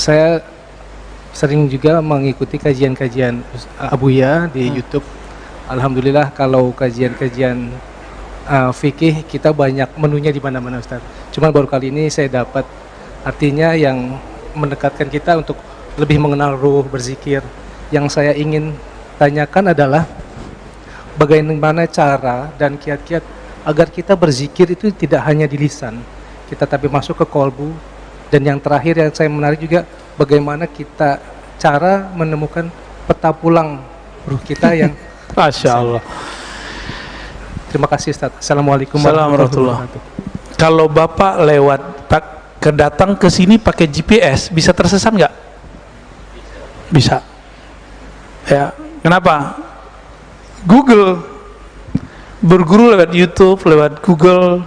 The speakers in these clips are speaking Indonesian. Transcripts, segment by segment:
Saya sering juga mengikuti kajian-kajian Abuya di YouTube. Alhamdulillah kalau kajian-kajian fikih kita banyak menunya di mana-mana Ustaz. Cuman baru kali ini saya dapat artinya yang mendekatkan kita untuk lebih mengenal ruh berzikir. Yang saya ingin tanyakan adalah bagaimana cara dan kiat-kiat agar kita berzikir itu tidak hanya di lisan, kita tapi masuk ke kolbu. Dan yang terakhir yang saya menarik juga, bagaimana kita cara menemukan peta pulang ruh kita yang Masya Allah. Terima kasih Ustaz. Assalamualaikum warahmatullahi wabarakatuh. Kalau Bapak lewat kedatang ke sini pakai GPS, bisa tersesat nggak? Bisa. Ya, kenapa? Google, berguru lewat YouTube, lewat Google,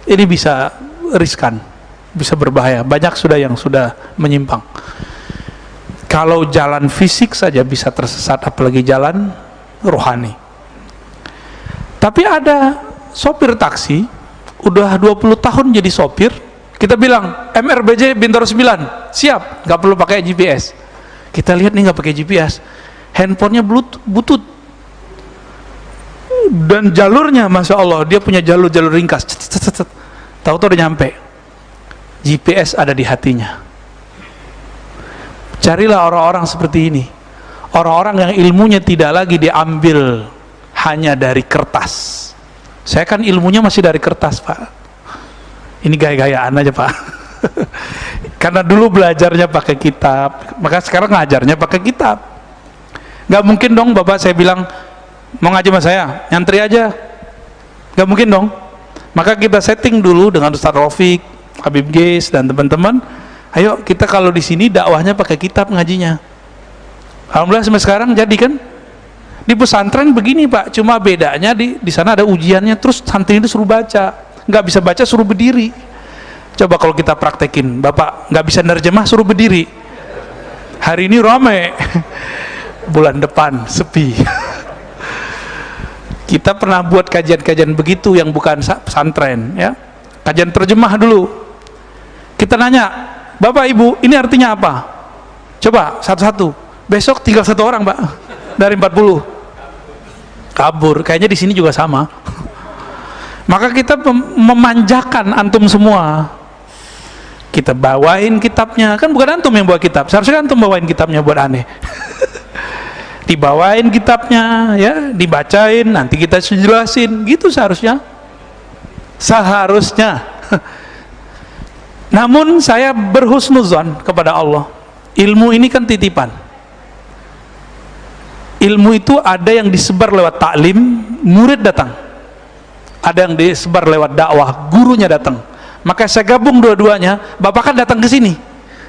ini bisa riskan, bisa berbahaya. Banyak sudah yang sudah menyimpang. Kalau jalan fisik saja bisa tersesat, apalagi jalan rohani. Tapi ada sopir taksi, udah 20 tahun jadi sopir, kita bilang, MRBJ Bintaro 9, siap, nggak perlu pakai GPS. Kita lihat nih nggak pakai GPS, handphonenya butut, dan jalurnya, Masya Allah, dia punya jalur ringkas, tahu-tahu udah nyampe. GPS ada di hatinya. Carilah orang-orang seperti ini, orang-orang yang ilmunya tidak lagi diambil hanya dari kertas. Saya kan ilmunya masih dari kertas, Pak. Ini gaya-gayaan aja, Pak. Karena dulu belajarnya pakai kitab, maka sekarang ngajarnya pakai kitab. Gak mungkin dong Bapak saya bilang, mau ngaji sama saya, nyantri aja. Gak mungkin dong. Maka kita setting dulu dengan Ustaz Rafiq, Habib Geis, dan teman-teman. Ayo kita kalau di sini dakwahnya pakai kitab ngajinya. Alhamdulillah sampai sekarang jadi kan. Di pesantren begini Pak, cuma bedanya di sana ada ujiannya, terus santri itu suruh baca, nggak bisa baca suruh berdiri. Coba kalau kita praktekin, Bapak nggak bisa nerjemah suruh berdiri. Hari ini rame, bulan depan sepi. Kita pernah buat kajian-kajian begitu yang bukan pesantren, ya. Kajian terjemah dulu. Kita nanya, Bapak Ibu, ini artinya apa? Coba satu-satu. Besok tinggal satu orang, Pak, dari 40. Kabur. Kayaknya di sini juga sama. Maka kita memanjakan antum semua. Kita bawain kitabnya, kan bukan antum yang bawa kitab, seharusnya antum bawain kitabnya buat aneh. Dibawain kitabnya, ya, dibacain, nanti kita jelasin, gitu seharusnya. Namun saya berhusnuzon kepada Allah. Ilmu ini kan titipan. Ilmu itu ada yang disebar lewat taklim, murid datang. Ada yang disebar lewat dakwah, gurunya datang. Maka saya gabung dua-duanya. Bapak kan datang ke sini,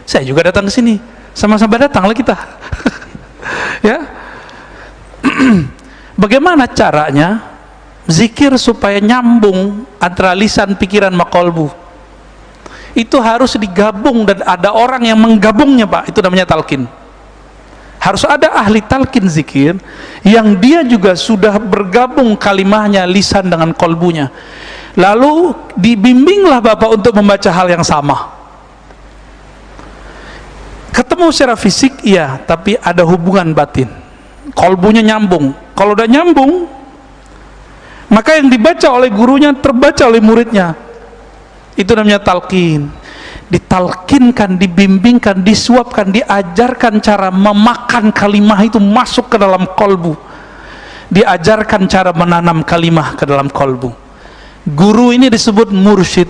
saya juga datang ke sini, sama-sama datanglah kita. Ya. Bagaimana caranya zikir supaya nyambung antara lisan, pikiran, maqalbu? Itu harus digabung dan ada orang yang menggabungnya, Pak. Itu namanya talqin. Harus ada ahli talqin zikir yang dia juga sudah bergabung kalimahnya, lisan dengan kolbunya. Lalu dibimbinglah Bapak untuk membaca hal yang sama. Ketemu secara fisik, iya, tapi ada hubungan batin. Kolbunya nyambung. Kalau udah nyambung, maka yang dibaca oleh gurunya terbaca oleh muridnya. Itu namanya talqin. Ditalkinkan, dibimbingkan, disuapkan, diajarkan cara memakan kalimah itu masuk ke dalam kolbu, diajarkan cara menanam kalimah ke dalam kolbu. Guru ini disebut mursyid.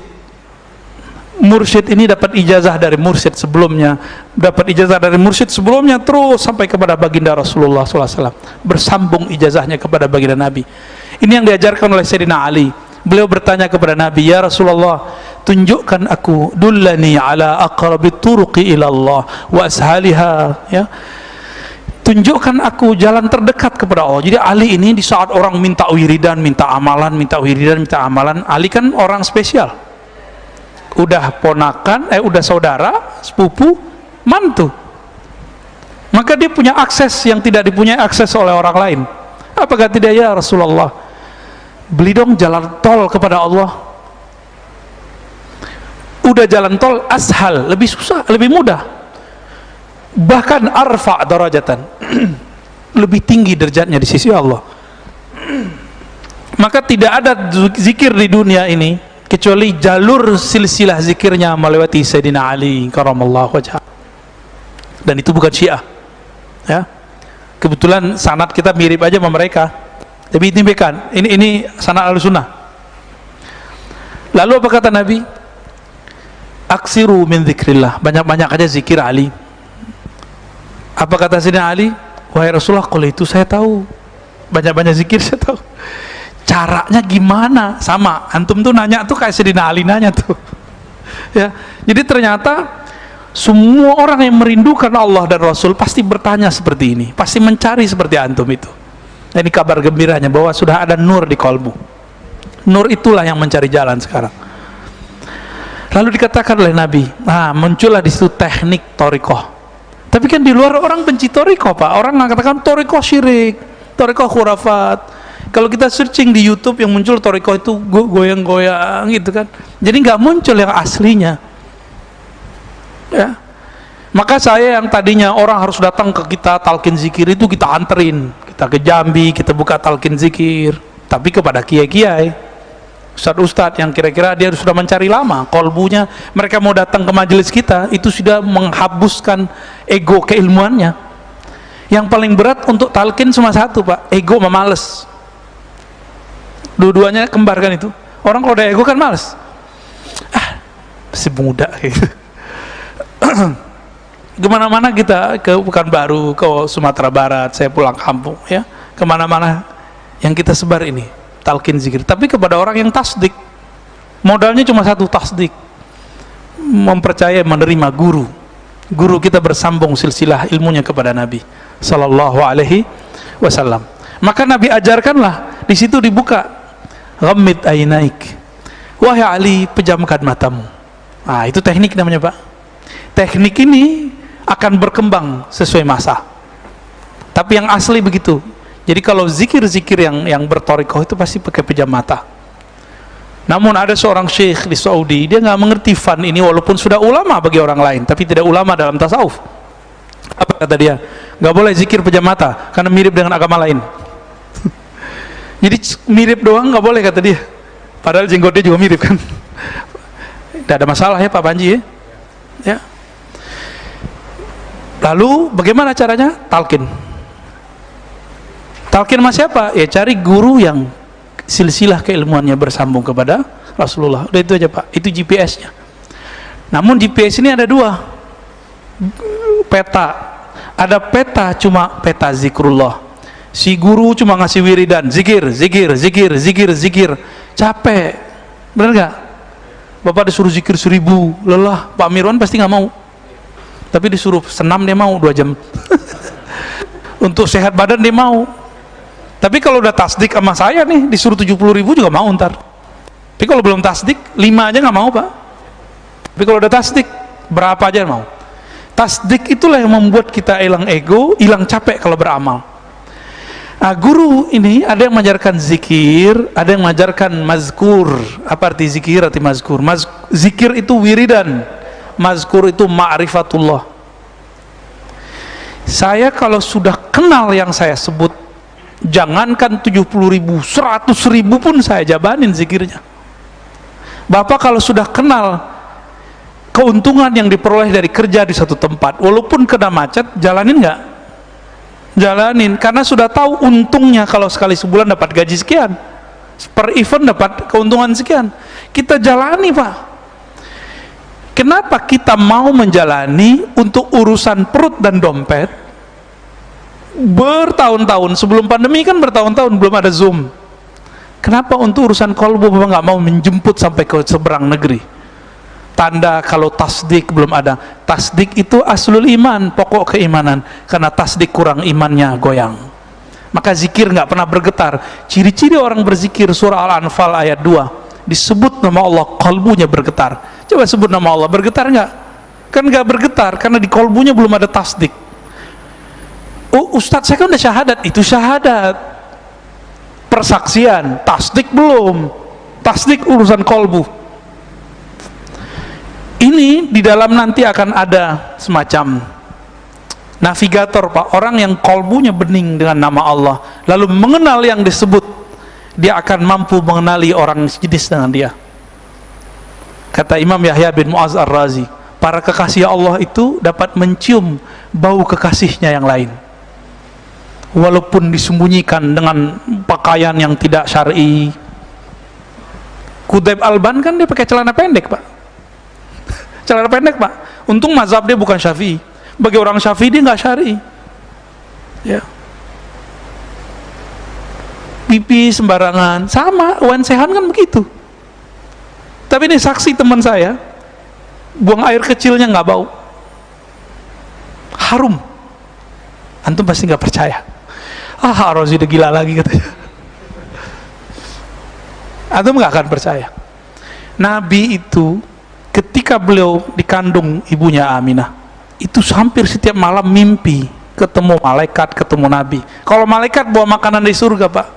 Mursyid ini dapat ijazah dari mursyid sebelumnya, dapat ijazah dari mursyid sebelumnya, terus sampai kepada baginda Rasulullah SAW, bersambung ijazahnya kepada baginda Nabi. Ini yang diajarkan oleh Sayyidina Ali. Beliau bertanya kepada Nabi, ya Rasulullah, tunjukkan aku, dullani ala aqrabit turuqi ilallah wa ashaliha, ya, tunjukkan aku jalan terdekat kepada Allah. Jadi Ali ini di saat orang minta wiridan, minta amalan, minta wiridan, minta amalan, Ali kan orang spesial, udah ponakan, udah saudara, sepupu, mantu, maka dia punya akses yang tidak dipunyai akses oleh orang lain. Apa kata dia, ya Rasulullah, beli dong jalan tol kepada Allah. Udah jalan tol ashal, lebih susah, lebih mudah. bahkan arfa darajatan, lebih tinggi derajatnya di sisi Allah. Maka tidak ada zikir di dunia ini kecuali jalur silsilah zikirnya melewati Sayyidina Ali karamallahu wajhah. Dan itu bukan Syiah, ya. Kebetulan sanad kita mirip aja sama mereka, tapi ini bukan, ini sanad Ahlussunnah. Lalu apa kata Nabi? Aksiru min dzikrillah, banyak-banyak aja zikir Ali. Apa kata Sayyidina Ali? Wahai Rasulullah, kalau itu saya tahu, banyak-banyak zikir saya tahu. Caranya gimana? Sama, antum tuh nanya tuh kayak Sayyidina Ali nanya tuh. Ya, jadi ternyata semua orang yang merindukan Allah dan Rasul pasti bertanya seperti ini, pasti mencari seperti antum itu. Ini kabar gembiranya bahwa sudah ada nur di kolbu. Nur itulah yang mencari jalan sekarang. Lalu dikatakan oleh Nabi, nah muncullah di situ teknik thariqah. Tapi kan di luar orang benci thariqah, Pak. Orang mengatakan thariqah syirik, thariqah khurafat. Kalau kita searching di YouTube yang muncul thariqah itu goyang-goyang gitu kan. Jadi nggak muncul yang aslinya. Ya. Maka saya yang tadinya orang harus datang ke kita talqin zikir itu kita anterin, kita ke Jambi, kita buka talqin zikir, tapi kepada kiai-kiai, ustadz-ustadz yang kira-kira dia sudah mencari lama, kolbunya mereka mau datang ke majelis kita itu sudah menghabuskan ego keilmuannya. Yang paling berat untuk talqin cuma satu, Pak, ego sama males. Dua-duanya kembar kan itu. Orang kalau ada ego kan males, masih muda gitu. Kemana-mana kita, ke Pekanbaru, ke Sumatera Barat, saya pulang kampung ya, kemana-mana yang kita sebar ini talqin zikir, tapi kepada orang yang tasdik. Modalnya cuma satu, tasdik, mempercayai, menerima guru kita bersambung silsilah ilmunya kepada Nabi sallallahu alaihi wasallam. Maka Nabi ajarkanlah, di situ dibuka, ghammid ainaik, wahai Ali, pejamkan matamu. Nah, itu teknik namanya, Pak. Teknik ini akan berkembang sesuai masa, tapi yang asli begitu. Jadi kalau zikir-zikir yang berthariqah itu pasti pakai pejam mata. Namun ada seorang syekh di Saudi, dia nggak mengerti fan ini, walaupun sudah ulama bagi orang lain, tapi tidak ulama dalam tasawuf. Apa kata dia? Nggak boleh zikir pejam mata karena mirip dengan agama lain. Jadi mirip doang nggak boleh, kata dia, padahal jenggotnya juga mirip kan. Tidak ada masalah ya Pak Panji ya. Ya. Lalu bagaimana caranya? Talqin. Talqin sama siapa? Ya cari guru yang silsilah keilmuannya bersambung kepada Rasulullah. Udah itu aja, Pak. Itu GPS-nya. Namun GPS ini ada dua peta. Ada peta cuma peta zikrullah. Si guru cuma ngasih wiridan, zikir. Capek. Bener gak? Bapak disuruh zikir 1000, lelah. Pak Mirwan pasti nggak mau. Tapi disuruh senam dia mau 2 jam. Untuk sehat badan dia mau. Tapi kalau udah tasdik sama saya nih, disuruh 70.000 juga mau ntar. Tapi kalau belum tasdik, 5 aja nggak mau, Pak. Tapi kalau udah tasdik, berapa aja mau. Tasdik itulah yang membuat kita hilang ego, hilang capek kalau beramal. Nah, guru ini ada yang mengajarkan zikir, ada yang mengajarkan mazkur. Apa arti zikir, arti mazkur? Zikir itu wiridan, mazkur itu ma'rifatullah. Saya kalau sudah kenal yang saya sebut, jangankan 70.000, 100.000 pun saya jabanin zikirnya. Bapak kalau sudah kenal keuntungan yang diperoleh dari kerja di satu tempat, walaupun kena macet, jalanin nggak? Jalanin, karena sudah tahu untungnya kalau sekali sebulan dapat gaji sekian, per event dapat keuntungan sekian. Kita jalani, Pak. Kenapa kita mau menjalani untuk urusan perut dan dompet bertahun-tahun? Sebelum pandemi kan bertahun-tahun belum ada Zoom. Kenapa untuk urusan kolbu Bapak nggak mau menjemput sampai ke seberang negeri? Tanda kalau tasdik belum ada. Tasdik itu aslul iman, pokok keimanan. Karena tasdik kurang, imannya goyang. Maka zikir nggak pernah bergetar. Ciri-ciri orang berzikir, surah Al-Anfal ayat 2, disebut nama Allah, kolbunya bergetar. Coba sebut nama Allah, bergetar nggak? Kan nggak bergetar, karena di kolbunya belum ada tasdik. Oh Ustadz, saya kan udah syahadat. Itu syahadat, persaksian. Tasdik belum. Tasdik urusan kolbu. Ini di dalam nanti akan ada semacam Navigator Pak, orang yang kolbunya bening dengan nama Allah, lalu mengenal yang disebut, dia akan mampu mengenali orang sejenis dengan dia. Kata Imam Yahya bin Mu'az Ar-Razi, para kekasih Allah itu dapat mencium bau kekasihnya yang lain, walaupun disembunyikan dengan pakaian yang tidak syar'i. Qutaib Alban kan dia pakai celana pendek Pak, celana pendek Pak. Untung mazhab dia bukan Syafi'i. Bagi orang Syafi'i dia nggak syar'i. Ya. Pipi sembarangan, sama Wan Sehan kan begitu. Tapi ini saksi teman saya, buang air kecilnya nggak bau, harum. Antum pasti nggak percaya. Ah, Rozi udah gila lagi katanya. Antum nggak akan percaya. Nabi itu ketika beliau dikandung ibunya Aminah, itu hampir setiap malam mimpi ketemu malaikat, ketemu Nabi. Kalau malaikat bawa makanan dari surga Pak,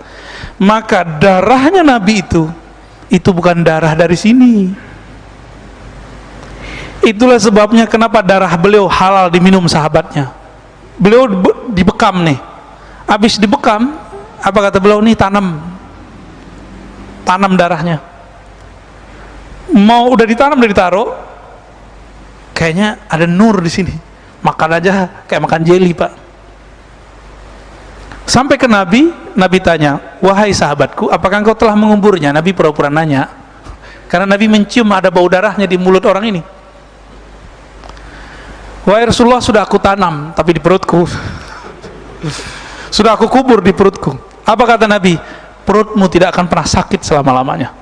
maka darahnya Nabi itu bukan darah dari sini. Itulah sebabnya kenapa darah beliau halal diminum sahabatnya. Beliau dibekam nih, habis dibekam, apa kata beliau, nih tanam darahnya. Mau udah ditanam, udah ditaruh, kayaknya ada nur di sini, makan aja kayak makan jeli Pak. Sampai ke Nabi, Nabi tanya, wahai sahabatku, apakah engkau telah menguburnya? Nabi pura-pura nanya, karena Nabi mencium ada bau darahnya di mulut orang ini. Wahai Rasulullah, sudah aku tanam, tapi di perutku. Sudah aku kubur di perutku. Apa kata Nabi? Perutmu tidak akan pernah sakit selama-lamanya.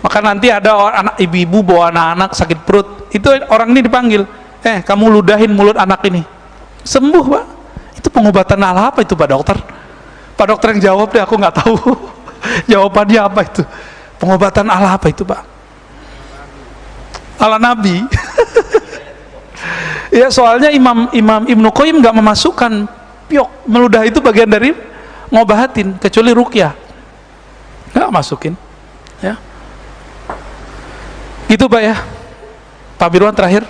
Maka nanti ada anak ibu-ibu bawa anak-anak sakit perut, itu orang ini dipanggil, kamu ludahin mulut anak ini, sembuh Pak. Itu pengobatan ala apa itu Pak dokter? Pak dokter yang jawab deh, aku nggak tahu jawabannya apa itu. Pengobatan ala apa itu Pak? Ala Nabi. Ya soalnya Imam Ibnu Qayyim nggak memasukkan piok meludah itu bagian dari ngobahatin, kecuali ruqyah, nggak masukin. Ya. Gitu Pak ya. Pak Birwan terakhir.